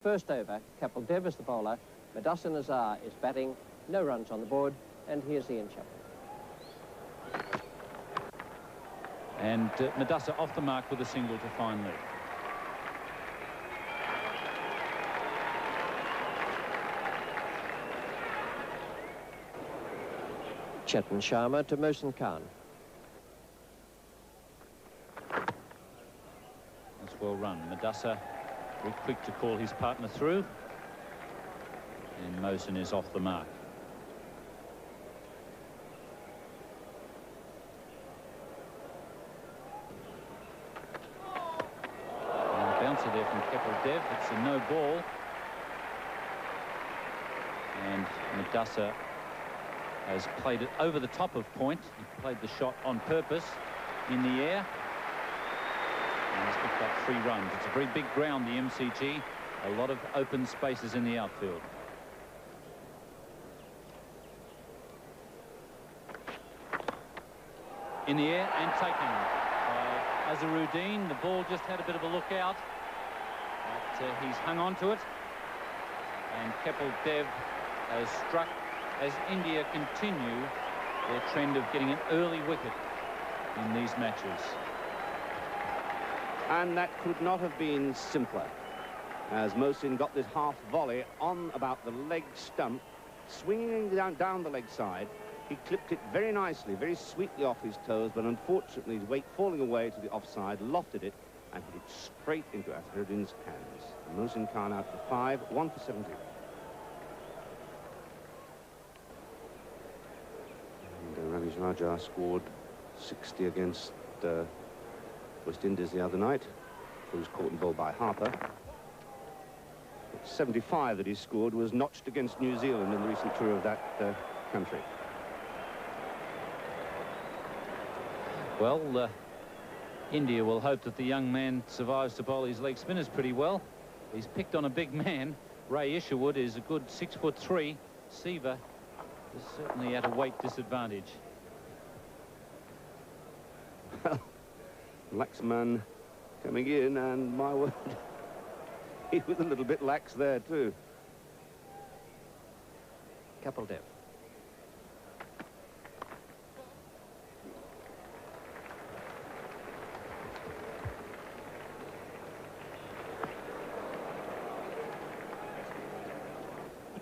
First over, Kapil Dev is the bowler, Madassa Nazar is batting, no runs on the board, and here's Ian Chappell. And Madassa off the mark with a single to fine lead. Chetan Sharma to Mohsin Khan. That's well run. Madassa very quick to call his partner through. And Mohsin is off the mark. And a bouncer there from Kapil Dev. It's a no ball. And Madassa has played it over the top of point. He played the shot on purpose in the air. And he's picked up 3 runs. It's a very big ground, the MCG. A lot of open spaces in the outfield. In the air and taken by Azharuddin. The ball just had a bit of a look out. But he's hung on to it. And Kapil Dev has struck as India continue their trend of getting an early wicket in these matches. And that could not have been simpler, as Mohsin got this half volley on about the leg stump, swinging down the leg side. He clipped it very nicely, very sweetly off his toes, but unfortunately his weight falling away to the offside, lofted it and hit it straight into Azharuddin's hands. Mohsin Khan out for 5, 1 for 17. And Ramesh Raja scored 60 against West Indies the other night. He was caught and bowled by Harper. 75 that he scored was notched against New Zealand in the recent tour of that country. Well, India will hope that the young man survives to bowl his leg spinners pretty well. He's picked on a big man. Ray Isherwood is a good 6'3". Seaver is certainly at a weight disadvantage. Well, Laxman coming in, and my word, he was a little bit lax there too. Kapil Dev.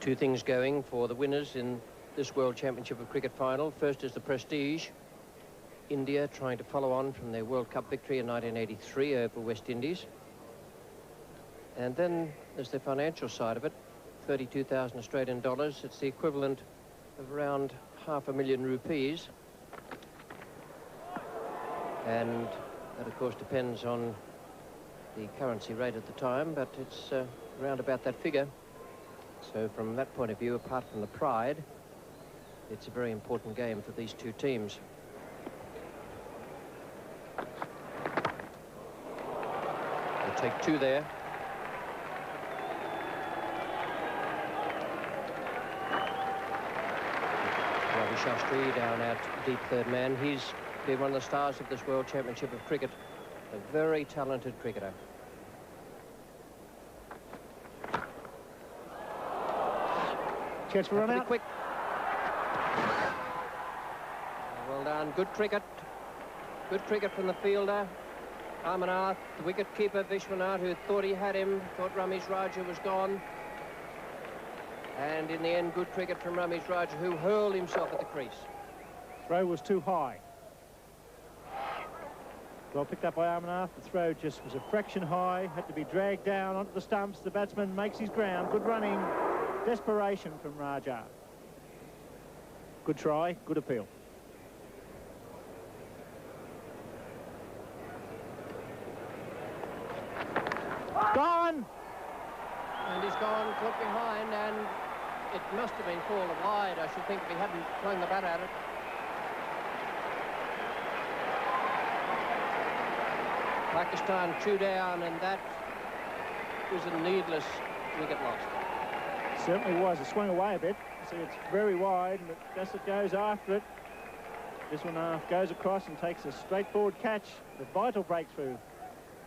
Two things going for the winners in this World Championship of Cricket final. First is the prestige. India trying to follow on from their World Cup victory in 1983 over West Indies. And then there's the financial side of it. 32,000 Australian dollars. It's the equivalent of around $500,000 rupees. And that, of course, depends on the currency rate at the time, but it's around about that figure. So from that point of view, apart from the pride, it's a very important game for these two teams. They'll take 2 there. Ravi Shastri down at deep third man. He's been one of the stars of this World Championship of Cricket. A very talented cricketer. Chance for run out. Quick. Well done. Good cricket. Good cricket from the fielder. Amarnath, the wicket-keeper Vishwanath, who thought he had him, thought Ramesh Raja was gone. And in the end, good cricket from Ramesh Raja, who hurled himself at the crease. Throw was too high. Well picked up by Amarnath. The throw just was a fraction high, had to be dragged down onto the stumps. The batsman makes his ground. Good running. Desperation from Raja. Good try, good appeal. Gone! And he's gone, caught behind, and it must have been fallen wide, I should think, if he hadn't flung the bat at it. Pakistan 2 down, and that was a needless wicket loss. Certainly was. It swung away a bit. See, it's very wide, and Bassett goes after it. This one goes across and takes a straightforward catch. The vital breakthrough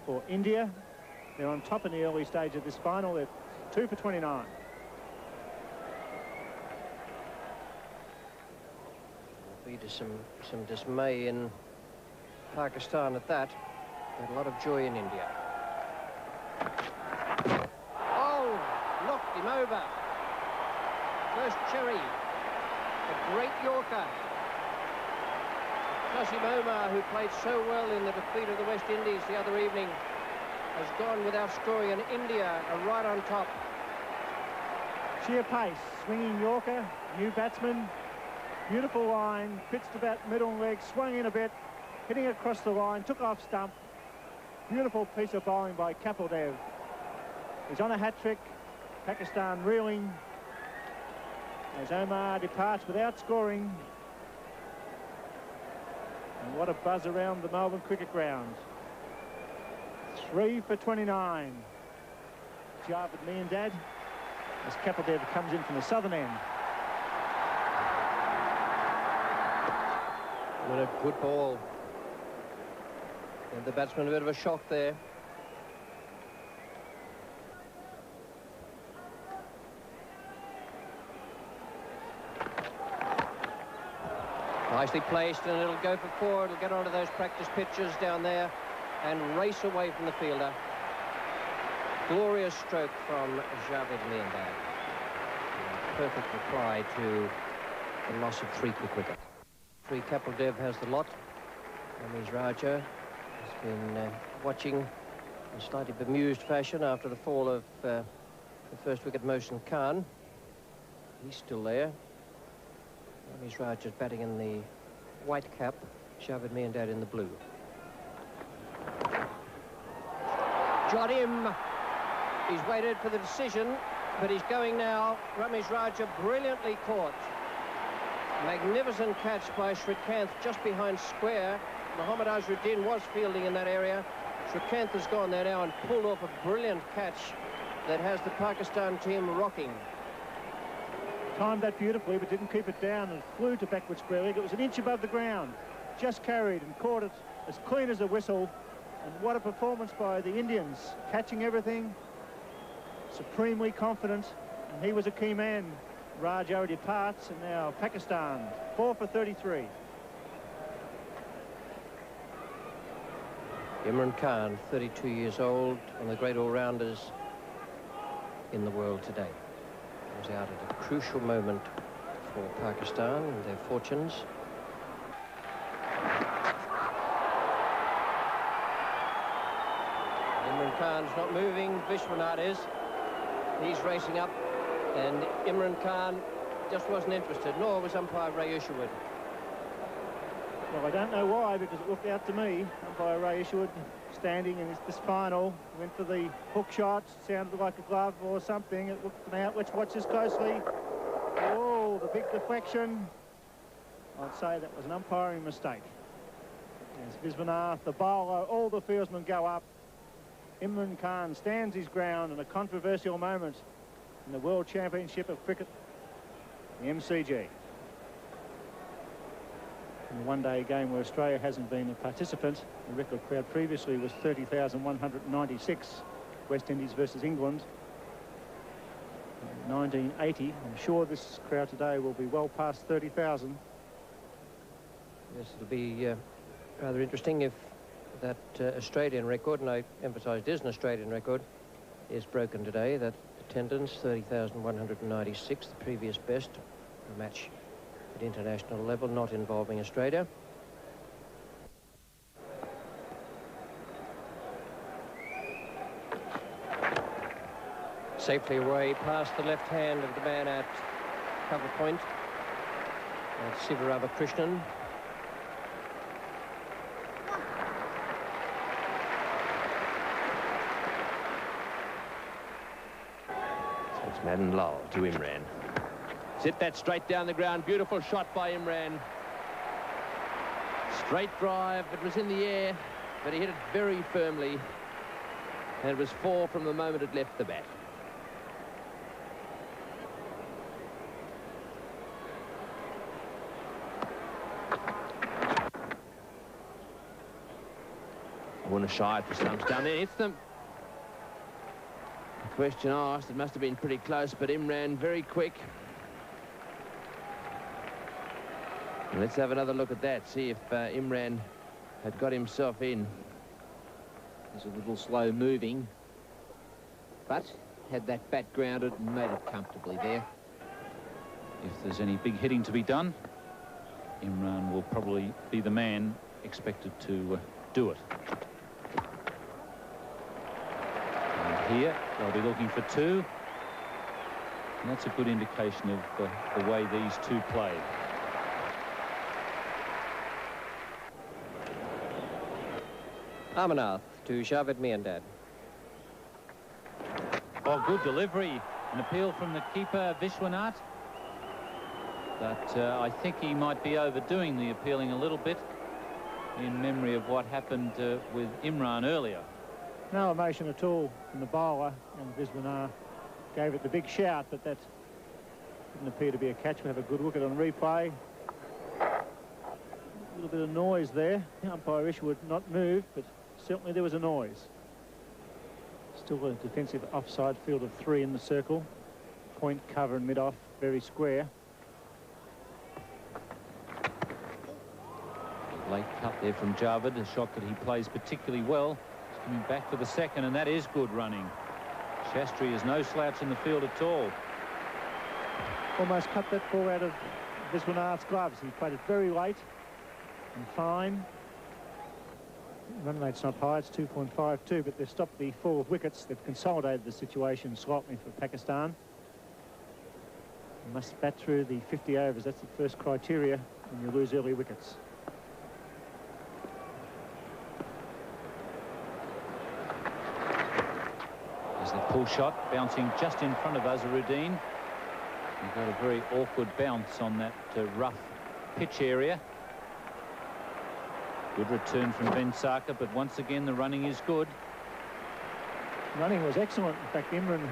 for India. They're on top in the early stage of this final. They're 2 for 29. There'll be some dismay in Pakistan at that, but a lot of joy in India. Oh, knocked him over. First Cherry, a great Yorker. Qasim Omar, who played so well in the defeat of the West Indies the other evening, has gone without scoring, and India are right on top. Sheer pace, swinging Yorker, new batsman, beautiful line, pitched about middle leg, swung in a bit, hitting across the line, took off stump. Beautiful piece of bowling by Kapil Dev. He's on a hat-trick, Pakistan reeling as Omar departs without scoring. And what a buzz around the Melbourne cricket ground. 3 for 29. Javed Miandad as Kapil Dev comes in from the southern end. What a good ball. And the batsman a bit of a shock there. Nicely placed, and it'll go for 4. It'll get onto those practice pitches down there and race away from the fielder. Glorious stroke from Javed Miandad. Perfect reply to the loss of 3 quick wickets. Kapil Dev has the lot. Ramesh Raja has been watching in a slightly bemused fashion after the fall of the first wicket, Mohsin Khan. He's still there. Ramesh Raja's batting in the white cap, Javed Miandad in the blue. Got him. He's waited for the decision, but he's going now. Ramesh Raja brilliantly caught. Magnificent catch by Srikanth just behind square. Mohammad Azharuddin was fielding in that area. Srikanth has gone there now and pulled off a brilliant catch that has the Pakistan team rocking. Timed that beautifully, but didn't keep it down and flew to backward square leg. It was an inch above the ground. Just carried and caught it as clean as a whistle. And what a performance by the Indians, catching everything, supremely confident, and he was a key man. Raja departs, and now Pakistan 4 for 33. Imran Khan, 32 years old, one of the great all-rounders in the world today. Was out at a crucial moment for Pakistan and their fortunes. Imran Khan's not moving, Vishwanath is. He's racing up, and Imran Khan just wasn't interested, nor was umpire Ray Isherwood. Well, I don't know why, because it looked out to me. Umpire Ray Isherwood standing in this final, went for the hook shot, sounded like a glove or something. It looked out. Let's watch this closely. Oh, the big deflection. I'd say that was an umpiring mistake. As Vishwanath, the bowler, all the fieldsmen go up. Imran Khan stands his ground in a controversial moment in the World Championship of Cricket, the MCG. In the one-day game where Australia hasn't been a participant, the record crowd previously was 30,196, West Indies versus England in 1980. I'm sure this crowd today will be well past 30,000. Yes, it'll be rather interesting if that Australian record, and I emphasise it is an Australian record, is broken today. That attendance, 30,196, the previous best, a match at international level, not involving Australia. Safely away past the left hand of the man at cover point. That's Sivaramakrishnan. So it's Madan Lal to Imran. Hit that straight down the ground. Beautiful shot by Imran. Straight drive. It was in the air, but he hit it very firmly. And it was 4 from the moment it left the bat. Warner shy at the stumps down there. Hits them. question asked. It must have been pretty close, but Imran very quick. Let's have another look at that, see if Imran had got himself in. He's a little slow moving, but had that bat grounded and made it comfortably there. If there's any big hitting to be done, Imran will probably be the man expected to do it. And here they'll be looking for two, and that's a good indication of the way these two play. Amarnath to Javed Miandad. Oh, good delivery. An appeal from the keeper, Vishwanath. But I think he might be overdoing the appealing a little bit in memory of what happened with Imran earlier. No emotion at all from the bowler, and Vishwanath gave it the big shout, but that didn't appear to be a catch. We have a good look at it on replay. A little bit of noise there. The umpire issue would not move, but certainly there was a noise. Still a defensive offside field of 3 in the circle. Point, cover and mid-off, very square. Late cut there from Javed, a shot that he plays particularly well. He's coming back for the second, and that is good running. Shastri is no slouch in the field at all. Almost cut that ball out of Vishwanath's gloves. He played it very late and fine. Run rate's not high, it's 2.52, but they've stopped the 4 wickets. They've consolidated the situation slightly for Pakistan. You must bat through the 50 overs. That's the first criteria when you lose early wickets. There's the pull shot, bouncing just in front of Azharuddin. He got a very awkward bounce on that rough pitch area. Good return from Ben Sarkar, but once again the running is good. Running was excellent. In fact, Imran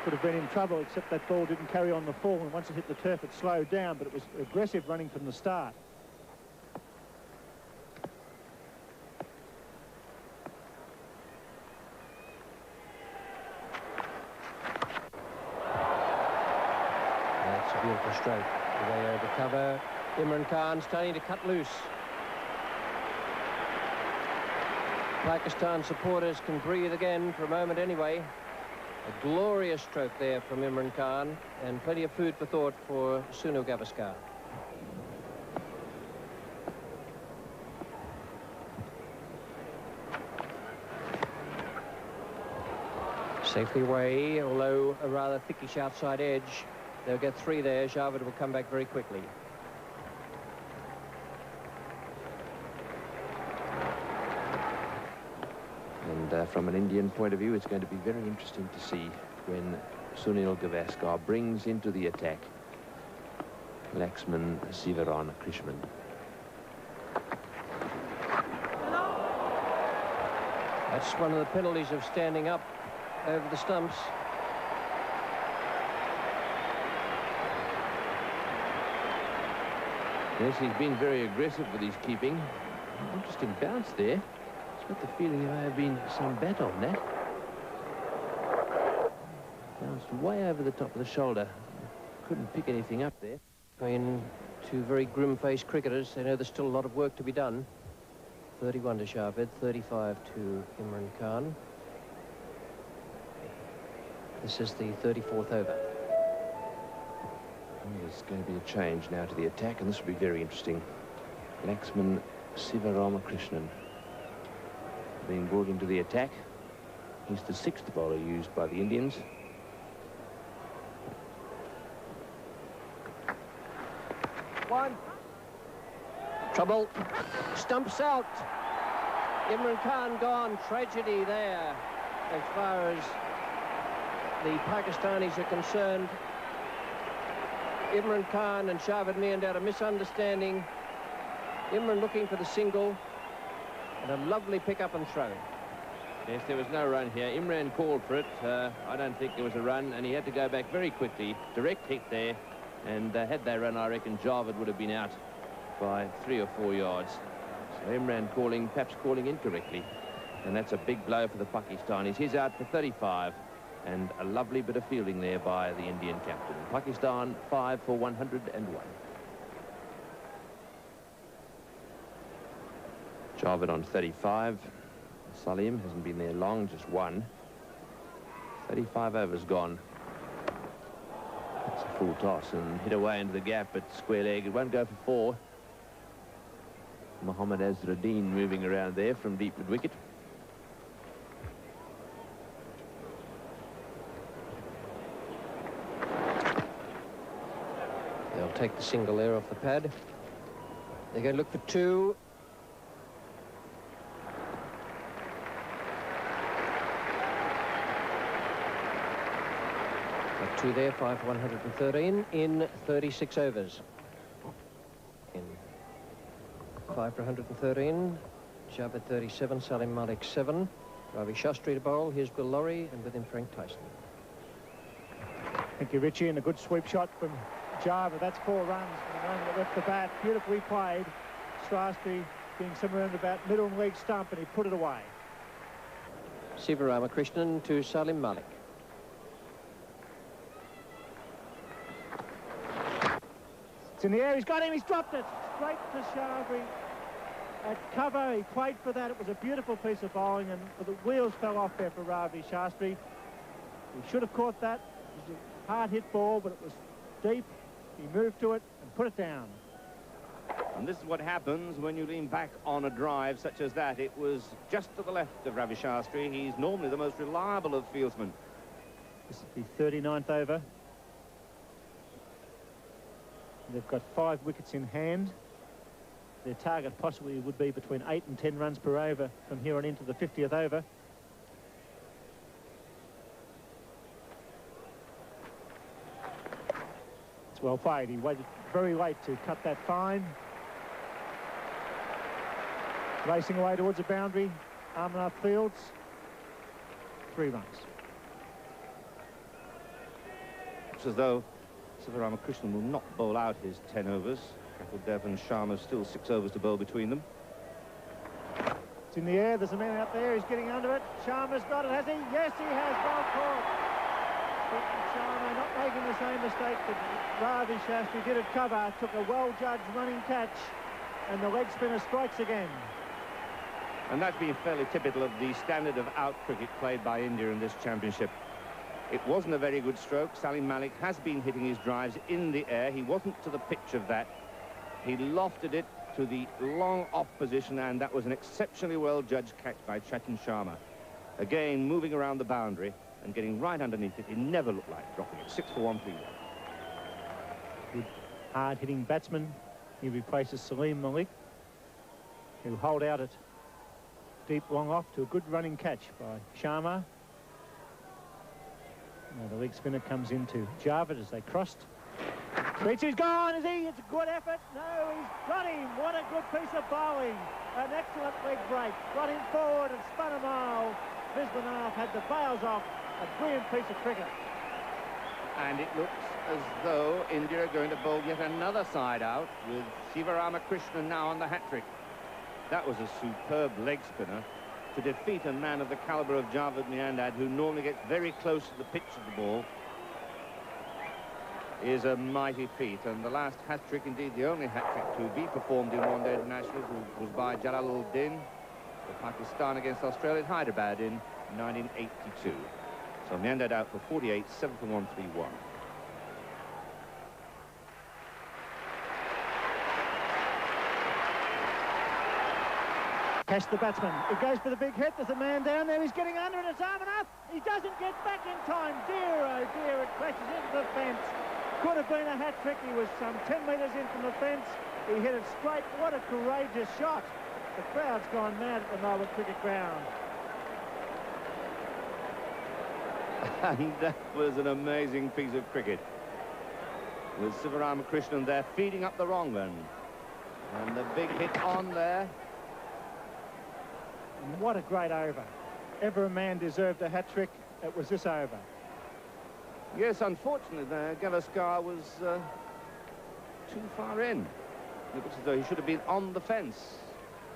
could have been in trouble, except that ball didn't carry on the fall, and once it hit the turf it slowed down, but it was aggressive running from the start. That's a beautiful stroke. Away over cover. Imran Khan starting to cut loose. Pakistan supporters can breathe again for a moment anyway. A glorious stroke there from Imran Khan, and plenty of food for thought for Sunil Gavaskar. Safely away, although a rather thickish outside edge. They'll get 3 there. Javed will come back very quickly. And from an Indian point of view, it's going to be very interesting to see when Sunil Gavaskar brings into the attack Laxman Sivaramakrishnan. That's one of the penalties of standing up over the stumps. Yes, he's been very aggressive with his keeping. Interesting bounce there. I've got the feeling there may have been some bat on that. Bounced way over the top of the shoulder. Couldn't pick anything up there. Between 2 very grim-faced cricketers, they know there's still a lot of work to be done. 31 to Javed, 35 to Imran Khan. This is the 34th over. There's going to be a change now to the attack, and this will be very interesting. Laxman Sivaramakrishnan being brought into the attack. He's the 6th bowler used by the Indians. One. Trouble. Stumps out. Imran Khan gone. Tragedy there as far as the Pakistanis are concerned. Imran Khan and Javed Miandad, a misunderstanding. Imran looking for the single, and a lovely pick-up and throw. Yes, there was no run here. Imran called for it. I don't think there was a run, and he had to go back very quickly. Direct hit there, and had they run, I reckon Javed would have been out by 3 or 4 yards. So Imran calling, perhaps calling incorrectly, and that's a big blow for the Pakistanis. He's out for 35. And a lovely bit of fielding there by the Indian captain. Pakistan 5 for 101. Javed on 35. Salim hasn't been there long, just one. 35 overs gone. It's a full toss and hit away into the gap, but square leg. It won't go for 4. Mohammad Azharuddin moving around there from deep mid wicket. They'll take the single there off the pad. They're going to look for 2. Got 2 there, 5 for 113 in 36 overs. In 5 for 113, Javed 37, Salim Malik 7, Ravi Shastri to bowl. Here's Bill Lawry, and with him Frank Tyson. Thank you, Richie, and a good sweep shot from Javed. That's 4 runs from the moment that left the bat. Beautifully played. Shastri being somewhere in about middle and leg stump, and he put it away. Sivaramakrishnan to Salim Malik. It's in the air. He's got him. He's dropped it. Straight to Shastri. At cover, he played for that. It was a beautiful piece of bowling, and the wheels fell off there for Ravi Shastri. He should have caught that. It was a hard-hit ball, but it was deep. He moved to it and put it down. And this is what happens when you lean back on a drive such as that. It was just to the left of Ravi Shastri. He's normally the most reliable of fieldsmen. This is the 39th over. They've got 5 wickets in hand. Their target possibly would be between 8 and 10 runs per over from here on into the 50th over. It's well played. He waited very late to cut that fine. Racing away towards the boundary, Amarnath Fields. 3 runs. It's as though Sivaramakrishnan will not bowl out his 10 overs. Kapil Dev and Sharma still 6 overs to bowl between them. It's in the air. There's a man out there. He's getting under it. Sharma's got it, has he? Yes, he has. Well caught. But Sharma not making the same mistake that Ravi Shastri did at cover. Took a well-judged running catch, and the leg spinner strikes again. And that's been fairly typical of the standard of out cricket played by India in this championship. It wasn't a very good stroke. Salim Malik has been hitting his drives in the air. He wasn't to the pitch of that. He lofted it to the long off position, and that was an exceptionally well-judged catch by Chetan Sharma. Again, moving around the boundary and getting right underneath it. He never looked like dropping it. 6 for 131. Good hard-hitting batsman. He replaces Salim Malik, who hold out it deep long off to a good running catch by Sharma. Now the leg spinner comes into Javed as they crossed. He's gone, is he? It's a good effort. No, he's got him. What a good piece of bowling. An excellent leg break. Got him forward and spun a mile. Viswanath had the bails off. A brilliant piece of cricket. And it looks as though India are going to bowl yet another side out with Sivaramakrishnan now on the hat-trick. That was a superb leg spinner to defeat a man of the calibre of Javed Miandad, who normally gets very close to the pitch of the ball, is a mighty feat. And the last hat-trick, indeed the only hat-trick to be performed in one-day internationals, was by Jalaluddin for Pakistan against Australia at Hyderabad in 1982. So Miandad out for 48, 7 for 131. Catch the batsman. It goes for the big hit. There's a man down there. He's getting under it. It's Amarnath. He doesn't get back in time. Dear, oh dear, it crashes into the fence. Could have been a hat-trick. He was some 10 metres in from the fence. He hit it straight. What a courageous shot. The crowd's gone mad at the Melbourne Cricket Ground. And that was an amazing piece of cricket, with Sivaramakrishnan there feeding up the wrong end. And the big hit on there. And what a great over. Ever a man deserved a hat-trick, it was this over. Yes, unfortunately, Gavaskar was too far in. It looks as though he should have been on the fence.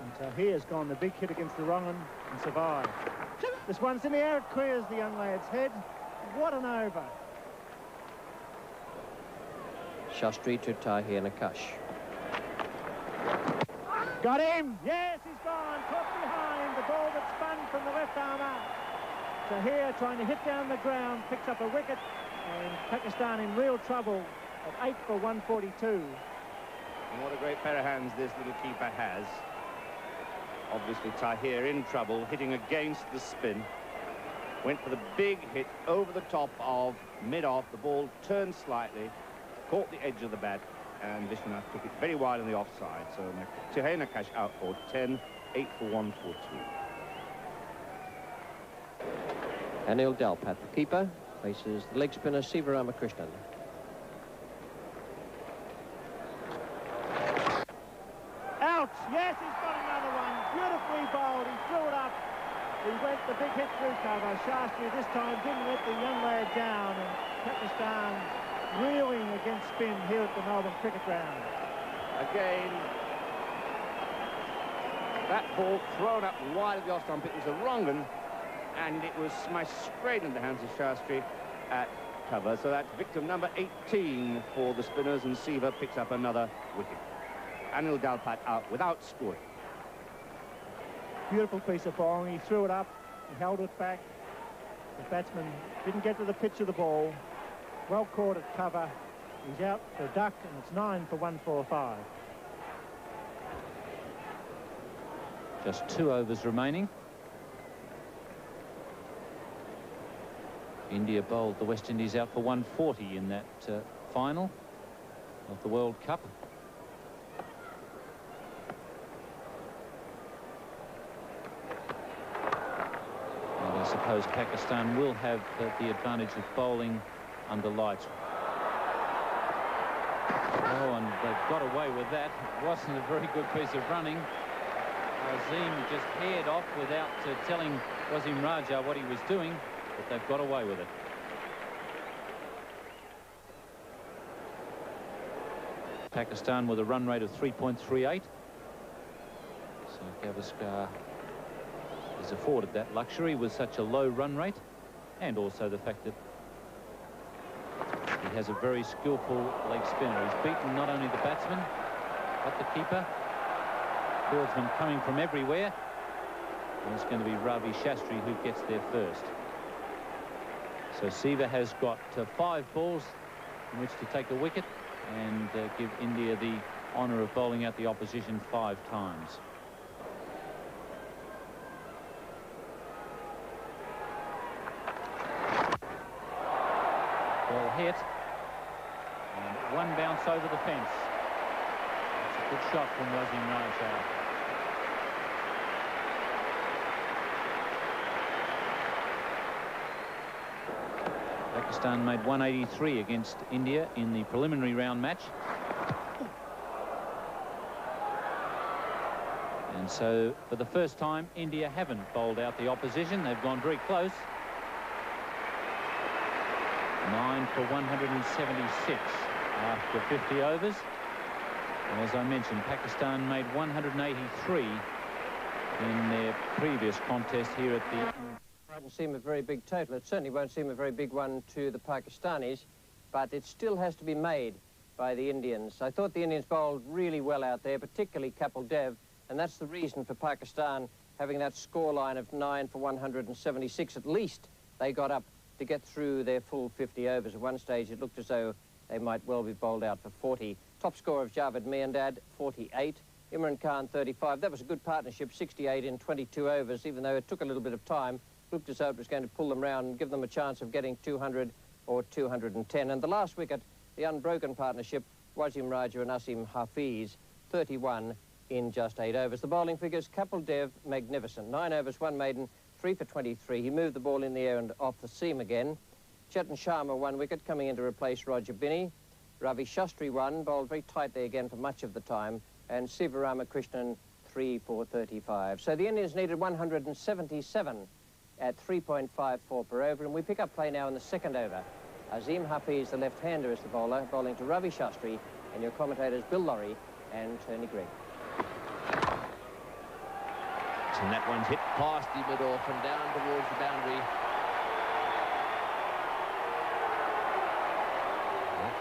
And so he has gone the big hit against the wrong one and survived. This one's in the air. It clears the young lad's head. What an over. Shastri to Tahir Nakash. Got him! Yes, he's gone. Caught behind. The ball that spun from the left armour. Tahir trying to hit down the ground, picks up a wicket, and Pakistan in real trouble at 8 for 142. And what a great pair of hands this little keeper has. Obviously Tahir in trouble, hitting against the spin. Went for the big hit over the top of mid-off. The ball turned slightly, caught the edge of the bat, and Vishwanath took it very wide on the offside. So Tahir Nakash out for 10, 8 for 142. Anil Dalpat, the keeper, faces the leg spinner Siva Ramakrishnan. Out! Yes, he's got another one. Beautifully bowled. He threw it up. He went the big hit through cover. Shastri this time didn't let the young lad down, and Pakistan reeling against spin here at the Melbourne Cricket Ground. Again, that ball thrown up wide of the off stump. It was a wrong one, and it was smashed straight into the hands of Shastri at cover. So that's victim number 18 for the spinners, and Siva picks up another wicket. Anil Dalpat out without scoring. Beautiful piece of bowling. He threw it up. He held it back. The batsman didn't get to the pitch of the ball. Well caught at cover. He's out for a duck, and it's 9 for 145. Just 2 overs remaining. India bowled the West Indies out for 140 in that final of the World Cup. And I suppose Pakistan will have the advantage of bowling under lights. Oh, and they've got away with that. It wasn't a very good piece of running. Azim just haired off without telling Wasim Raja what he was doing, but they've got away with it. Pakistan with a run rate of 3.38. So Gavaskar is afforded that luxury with such a low run rate, and also the fact that he has a very skillful leg spinner. He's beaten not only the batsman, but the keeper. Fieldsman coming from everywhere. And it's going to be Ravi Shastri who gets there first. So Siva has got 5 balls in which to take a wicket and give India the honour of bowling out the opposition 5 times. Ball hit. And 1 bounce over the fence. That's a good shot from Wasim Raja. Pakistan made 183 against India in the preliminary round match. And so, for the first time, India haven't bowled out the opposition. They've gone very close. 9 for 176 after 50 overs. And as I mentioned, Pakistan made 183 in their previous contest here at the... It doesn't seem a very big total. It certainly won't seem a very big one to the Pakistanis, but it still has to be made by the Indians. I thought the Indians bowled really well out there, particularly Kapil Dev, and that's the reason for Pakistan having that scoreline of 9 for 176. At least they got up to get through their full 50 overs. At one stage it looked as though they might well be bowled out for 40. Top score of Javed Miandad, 48. Imran Khan, 35. That was a good partnership, 68 in 22 overs, even though it took a little bit of time. Looked as though it was going to pull them round and give them a chance of getting 200 or 210. And the last wicket, the unbroken partnership, Wasim Raja and Asim Hafiz, 31 in just 8 overs. The bowling figures, Kapil Dev, magnificent. 9 overs, 1 maiden, 3 for 23. He moved the ball in the air and off the seam again. Chetan Sharma, 1 wicket, coming in to replace Roger Binney. Ravi Shastri, 1, bowled very tightly again for much of the time. And Siva Ramakrishnan, 3 for 35. So the Indians needed 177 at 3.54 per over, and we pick up play now in the 2nd over. Azim Hafiz, the left-hander, is the bowler, bowling to Ravi Shastri, and your commentators Bill Laurie and Tony Greig. And that one's hit past the mid-off and down towards the boundary.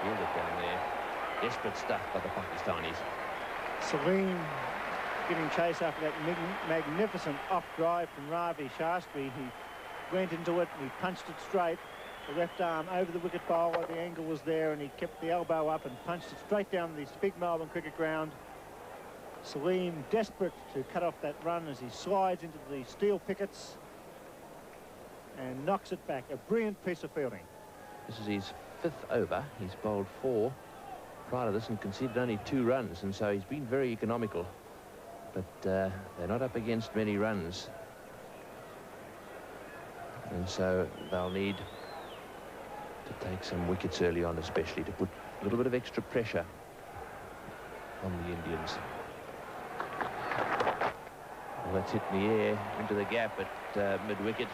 fielded down there. Desperate stuff by the Pakistanis. Salim giving chase after that magnificent off drive from Ravi Shastri. He went into it and he punched it straight. The left arm over the wicket bowler. The angle was there and he kept the elbow up and punched it straight down this big Melbourne cricket ground. Salim desperate to cut off that run as he slides into the steel pickets and knocks it back. A brilliant piece of fielding. This is his 5th over. He's bowled 4 prior to this and conceded only 2 runs, and so he's been very economical. But they're not up against many runs. And so they'll need to take some wickets early on, especially to put a little bit of extra pressure on the Indians. Well, that's hit in the air into the gap at mid-wicket.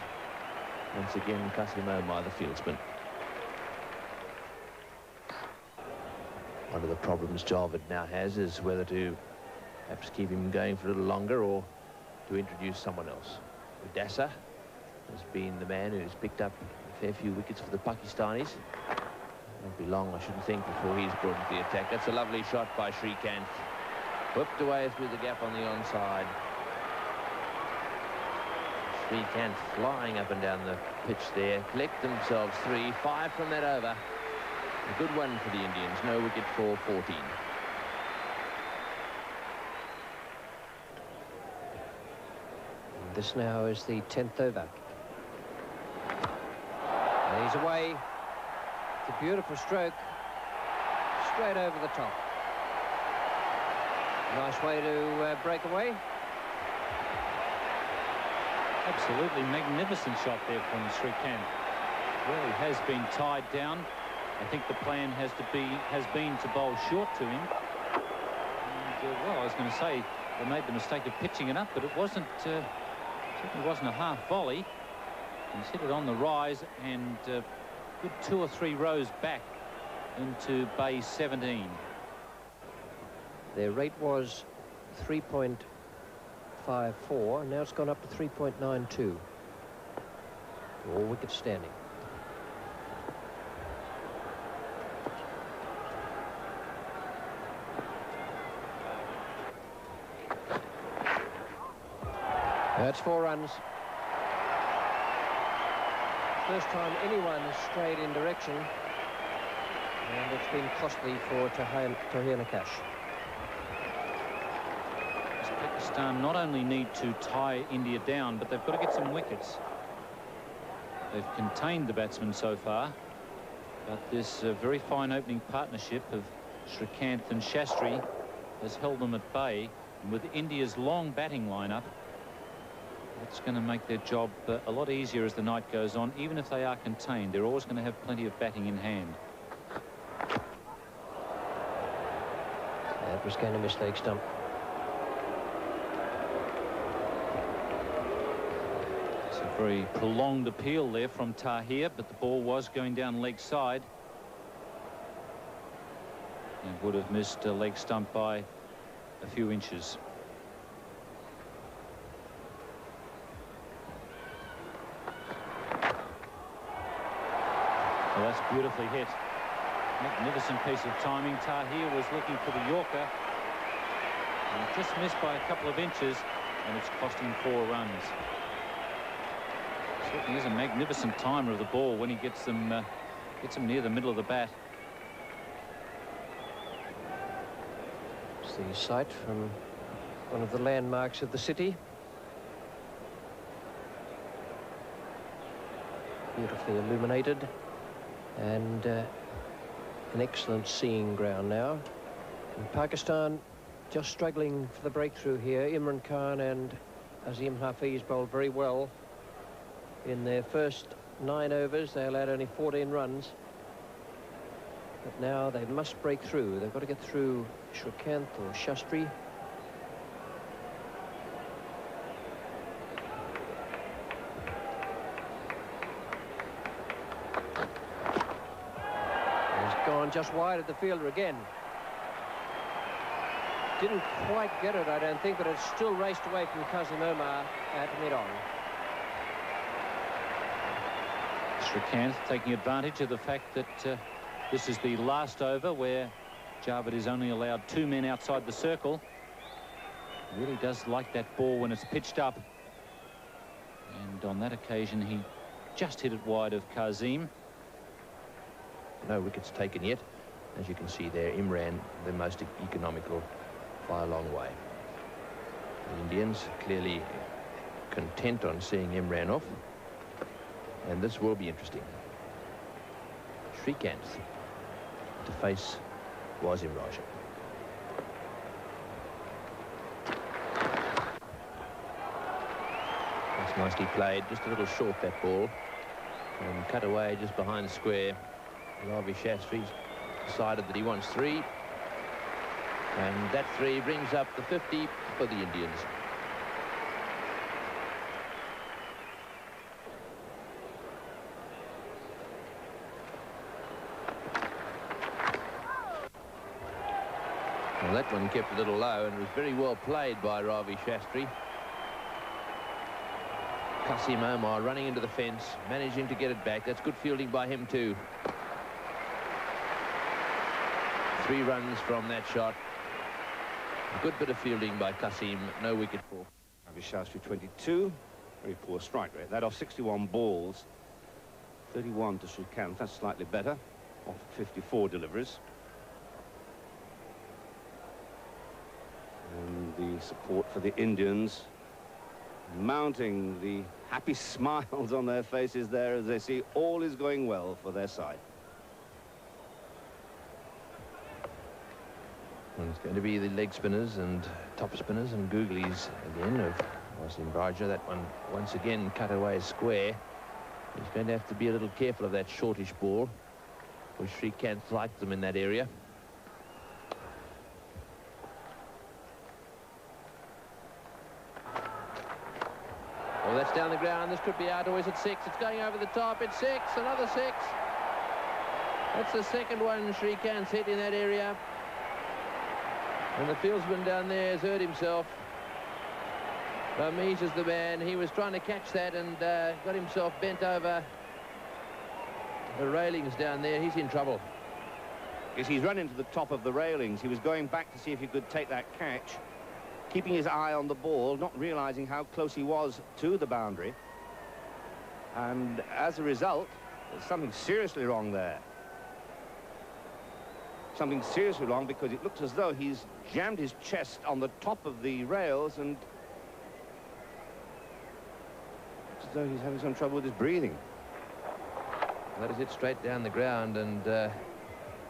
Once again, Qasim Omar, the fieldsman. One of the problems Javed now has is whether to perhaps keep him going for a little longer or to introduce someone else. Udasa has been the man who's picked up a fair few wickets for the Pakistanis. Won't be long, I shouldn't think, before he's brought into the attack. That's a lovely shot by Srikanth. Whipped away through the gap on the onside. Srikanth flying up and down the pitch there. Collect themselves 3, 5 from that over. A good one for the Indians. No wicket for 14. And this now is the 10th over. And he's away. It's a beautiful stroke. Straight over the top. Nice way to break away. Absolutely magnificent shot there from Srikanth. Really has been tied down. I think the plan has been to bowl short to him. And, well, I was going to say they made the mistake of pitching it up, but it wasn't. Certainly wasn't a half volley. He's hit it on the rise and good 2 or 3 rows back into Bay 17. Their rate was 3.54, and now it's gone up to 3.92. All wickets standing. That's 4 runs. First time anyone has strayed in direction, and it's been costly for Tahir Nakash. Pakistan not only need to tie India down, but they've got to get some wickets. They've contained the batsmen so far, but this very fine opening partnership of Srikanth and Shastri has held them at bay. And with India's long batting lineup, it's going to make their job a lot easier as the night goes on. Even if they are contained, they're always going to have plenty of batting in hand. That was going to miss leg stump. It's a very prolonged appeal there from Tahir, but the ball was going down leg side. And would have missed a leg stump by a few inches. Well, that's beautifully hit. Magnificent piece of timing. Tahir was looking for the Yorker. And it just missed by a couple of inches, and it's cost him 4 runs. Certainly is a magnificent timer of the ball when he gets them near the middle of the bat. It's the sight from one of the landmarks of the city. Beautifully illuminated. And an excellent seeing ground now. And Pakistan just struggling for the breakthrough here. Imran Khan and Azim Hafiz bowled very well. In their first 9 overs, they allowed only 14 runs. But now they must break through. They've got to get through Srikanth or Shastri. Just wide of the fielder again. Didn't quite get it, I don't think, but it's still raced away from Qasim Omar at mid-on. Srikanth taking advantage of the fact that This is the last over where Javed is only allowed 2 men outside the circle. He really does like that ball when it's pitched up. And on that occasion, he just hit it wide of Kazim. No wickets taken yet. As you can see there, Imran, the most economical by a long way. The Indians clearly content on seeing Imran off. And this will be interesting. Srikanth to face Wasim Raja. That's nicely played, just a little short that ball, and cut away just behind the square. Ravi Shastri decided that he wants 3, and that 3 brings up the 50 for the Indians. Well, that one kept a little low and was very well played by Ravi Shastri. Qasim Omar running into the fence, managing to get it back. That's good fielding by him too. 3 runs from that shot. A good bit of fielding by Qasim. No wicket for Ravi Shastri, 22. Very poor strike rate. That off 61 balls. 31 to Srikanth. That's slightly better. Off 54 deliveries. And the support for the Indians mounting, the happy smiles on their faces there as they see all is going well for their side. And it's going to be the leg spinners and top spinners and googlies again of Wasim Raja. That one once again cut away square. He's going to have to be a little careful of that shortish ball, which Srikanth liked them in that area. Oh, that's down the ground. This could be out. Or is it 6? It's going over the top. It's 6. Another 6. That's the second one Srikanth's hit in that area. And the fieldsman down there has hurt himself. Ramesh is the man. He was trying to catch that and got himself bent over the railings down there. He's in trouble. Yes, he's run into the top of the railings. He was going back to see if he could take that catch, keeping his eye on the ball, not realizing how close he was to the boundary. And as a result, there's something seriously wrong there. Something seriously wrong, because it looks as though he's jammed his chest on the top of the rails, and looks as though he's having some trouble with his breathing. That is it, straight down the ground, and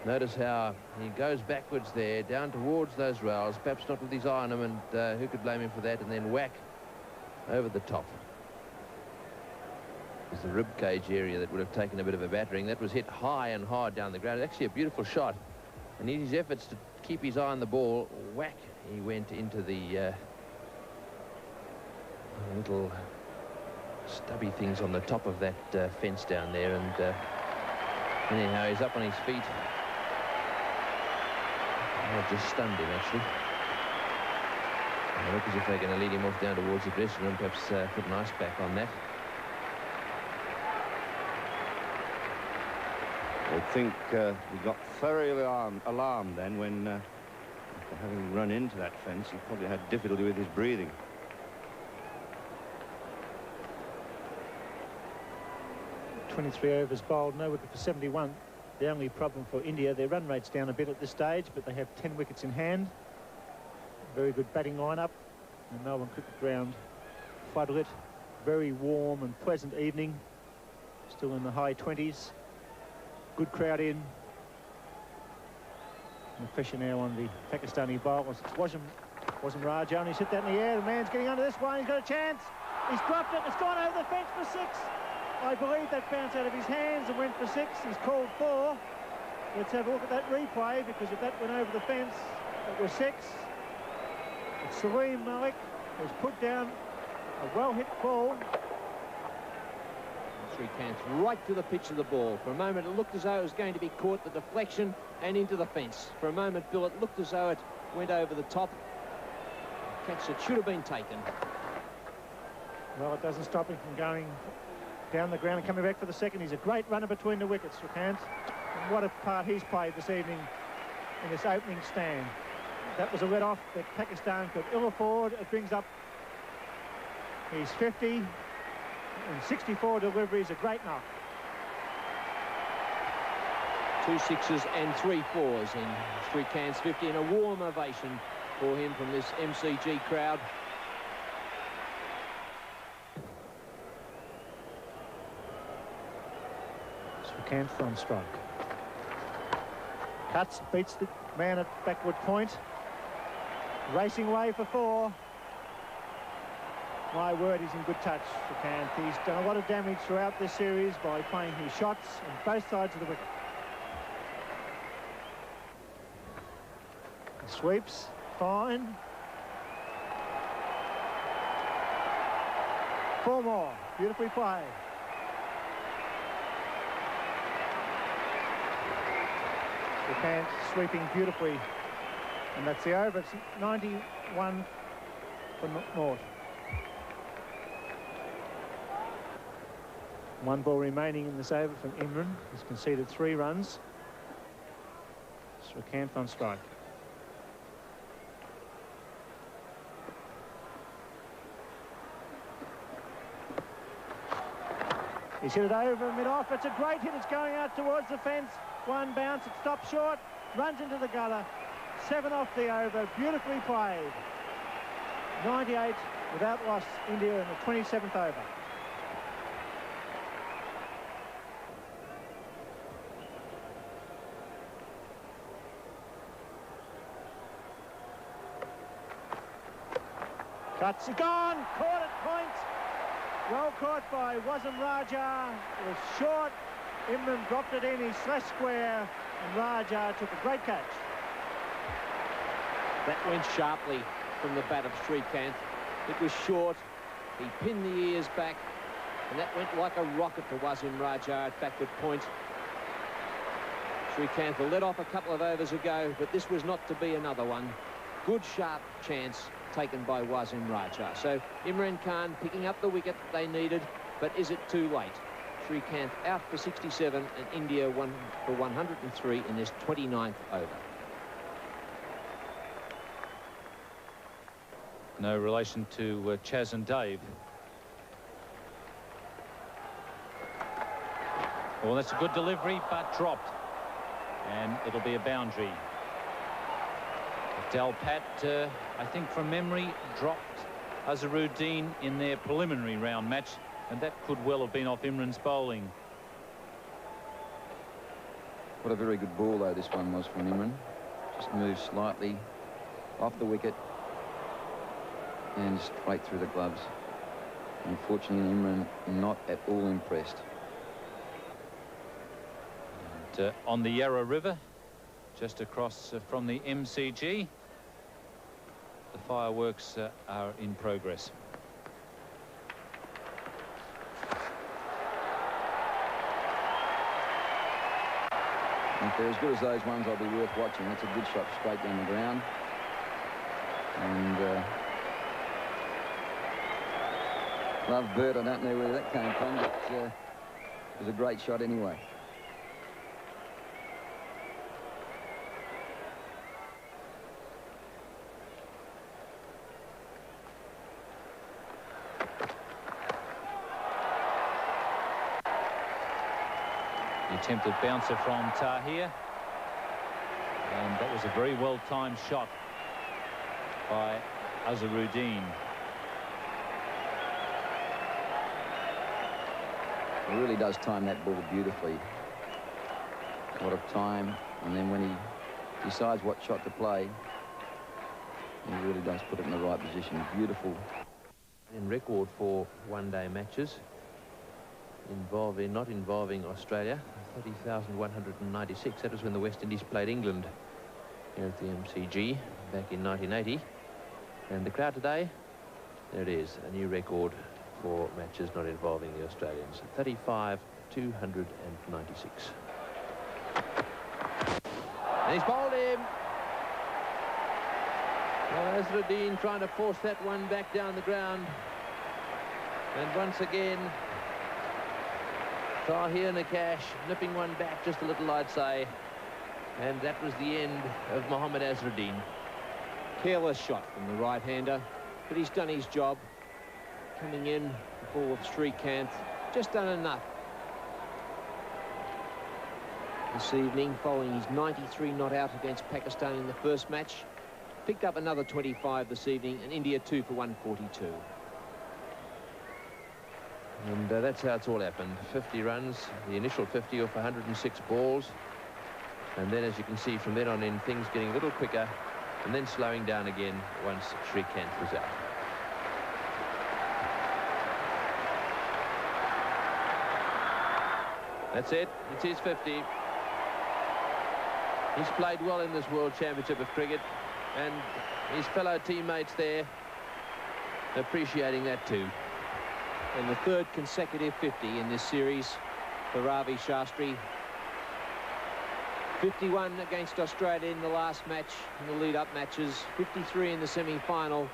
notice how he goes backwards there, down towards those rails, perhaps not with his eye on them, and who could blame him for that, and then whack over the top. It's the rib cage area that would have taken a bit of a battering. That was hit high and hard down the ground. It's actually a beautiful shot. And in his efforts to keep his eye on the ball, whack, he went into the little stubby things on the top of that fence down there. And anyhow, he's up on his feet. Oh, just stunned him, actually. And it looks as if they're going to lead him off down towards the dressing room, perhaps put an ice pack on that. I think he got thoroughly alarmed then when, after having run into that fence, he probably had difficulty with his breathing. .23 overs bowled, no wicket for 71. The only problem for India, their run rate's down a bit at this stage, but they have 10 wickets in hand. Very good batting lineup. The Melbourne Cricket Ground floodlit. Very warm and pleasant evening. Still in the high 20s. Good crowd in. And the pressure now on the Pakistani bowlers. It's Wasim Raja, and he's hit that in the air. The man's getting under this one. He's got a chance. He's dropped it. It's gone over the fence for 6. I believe that bounced out of his hands and went for 6. He's called 4. Let's have a look at that replay, because if that went over the fence, it was 6. But Salim Malik has put down a well-hit ball. Srikanth right to the pitch of the ball. For a moment, it looked as though it was going to be caught, the deflection, and into the fence. For a moment, Bill, it looked as though it went over the top. A catch that should have been taken. Well, it doesn't stop him from going down the ground and coming back for the second. He's a great runner between the wickets, Srikanth. And what a part he's played this evening in this opening stand. That was a let-off that Pakistan could ill afford. It brings up his 50 and 64 deliveries, a great knock. 2 6s and 3 4s in Srikant's 50, and a warm ovation for him from this MCG crowd. Srikant from strike. Cuts, beats the man at backward point. Racing away for 4. My word, he's in good touch, Srikant. He's done a lot of damage throughout this series by playing his shots on both sides of the wicket. Sweeps, fine. 4 more, beautifully played. Srikant sweeping beautifully, and that's the over. It's 91 for North. 1 ball remaining in this over from Imran. He's conceded 3 runs. Srikant on strike. He's hit it over mid-off. It's a great hit. It's going out towards the fence. 1 bounce. It stops short. Runs into the gutter. 7 off the over. Beautifully played. 98 without loss. India in the 27th over. Cuts it gone. Caught at point. Well caught by Wasim Raja. It was short. Imran dropped it in. He slashed square, and Raja took a great catch. That went sharply from the bat of Srikant. It was short. He pinned the ears back, and that went like a rocket to Wasim Raja at backward point. Srikant let off a couple of overs ago, but this was not to be another one. Good sharp chance taken by Wasim Raja. So Imran Khan picking up the wicket they needed, but is it too late? Srikant out for 67 and India won for 103 in this 29th over. No relation to Chas and Dave. Well, that's a good delivery, but dropped. And it'll be a boundary. Delpat, I think from memory, dropped Azharuddin in their preliminary round match, and that could well have been off Imran's bowling. What a very good ball, though, this one was from Imran. Just moved slightly off the wicket and straight through the gloves. Unfortunately, Imran not at all impressed. And, on the Yarra River, just across from the MCG, the fireworks are in progress. If they're as good as those ones, I'll be worth watching. That's a good shot straight down the ground. And Love Bird, I don't know where that came from, but it was a great shot anyway. Attempted bouncer from Tahir, and that was a very well-timed shot by Azharuddin. He really does time that ball beautifully. A lot of time, and then when he decides what shot to play, he really does put it in the right position. Beautiful. In record for one-day matches not involving Australia, 30,196. That was when the West Indies played England here at the MCG back in 1980. And the crowd today, there it is, a new record for matches not involving the Australians. 35,296. And he's bowled him. Well, Azharuddin trying to force that one back down the ground. And once again, Tahir Nakash nipping one back just a little, I'd say. And that was the end of Mohammad Azharuddin. Careless shot from the right-hander, but he's done his job. Coming in, the ball with Srikanth, just done enough. This evening, following his 93 not out against Pakistan in the first match, picked up another 25 this evening, and India 2 for 142. And that's how it's all happened. 50 runs, the initial 50 off 106 balls. And then, as you can see, from then on in, things getting a little quicker and then slowing down again once Srikanth was out. That's it. It's his 50. He's played well in this World Championship of Cricket, and his fellow teammates there appreciating that too. And the third consecutive 50 in this series for Ravi Shastri. 51 against Australia in the last match, in the lead-up matches, 53 in the semi-final,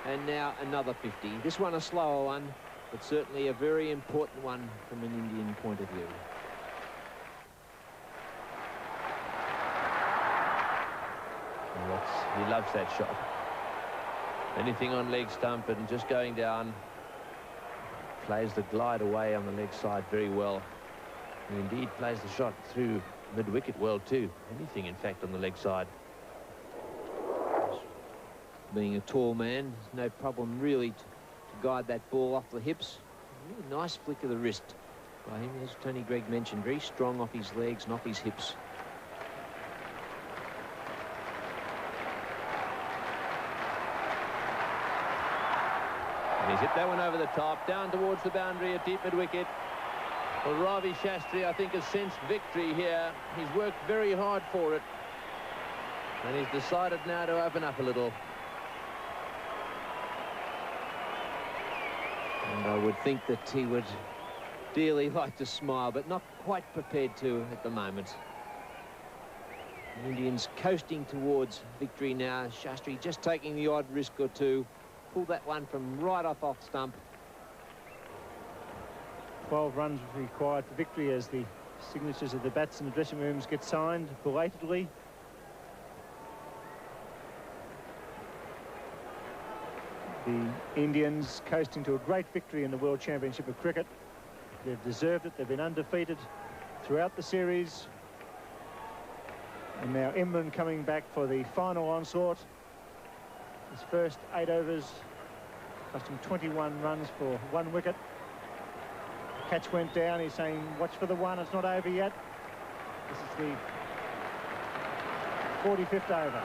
and now another 50. This one a slower one, but certainly a very important one from an Indian point of view. He loves that shot. Anything on leg stump and just going down. Plays the glide away on the leg side very well. He indeed plays the shot through mid-wicket well too. Anything, in fact, on the leg side. Being a tall man, no problem really to guide that ball off the hips. Really nice flick of the wrist by him, as Tony Greig mentioned. Very strong off his legs and off his hips. And he's hit that one over the top, down towards the boundary at deep mid-wicket. Well, Ravi Shastri, I think, has sensed victory here. He's worked very hard for it. And he's decided now to open up a little. And I would think that he would dearly like to smile, but not quite prepared to at the moment. The Indians coasting towards victory now. Shastri just taking the odd risk or two. Pulled that one from right off stump. 12 runs required for victory as the signatures of the bats in the dressing rooms get signed belatedly. The Indians coasting to a great victory in the World Championship of Cricket. They've deserved it. They've been undefeated throughout the series. And now Imran coming back for the final onslaught. His first 8 overs cost him 21 runs for 1 wicket. Catch went down. He's saying, watch for the one. It's not over yet. This is the 45th over.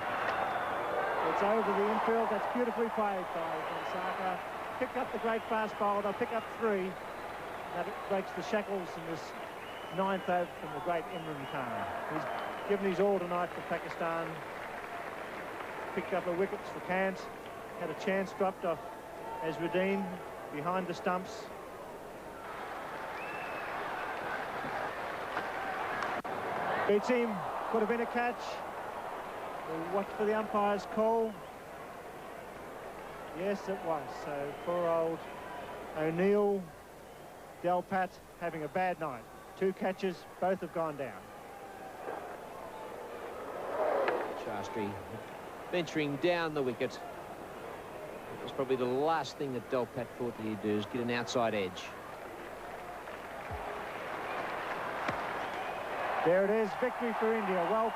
It's over the infield. That's beautifully played by Saka. Picked up the great fast bowler. They'll pick up 3. That breaks the shackles in this 9th over from the great Imran Khan. He's given his all tonight for Pakistan. Picked up a wickets for Kant. Had a chance dropped off Azharuddin behind the stumps. Beats him. Could have been a catch. We'll watch for the umpire's call. Yes, it was. So poor old O'Neill, Delpat having a bad night. 2 catches, both have gone down. Shastri venturing down the wicket. It was probably the last thing that Delpat thought that he'd do, is get an outside edge. There it is, victory for India. Well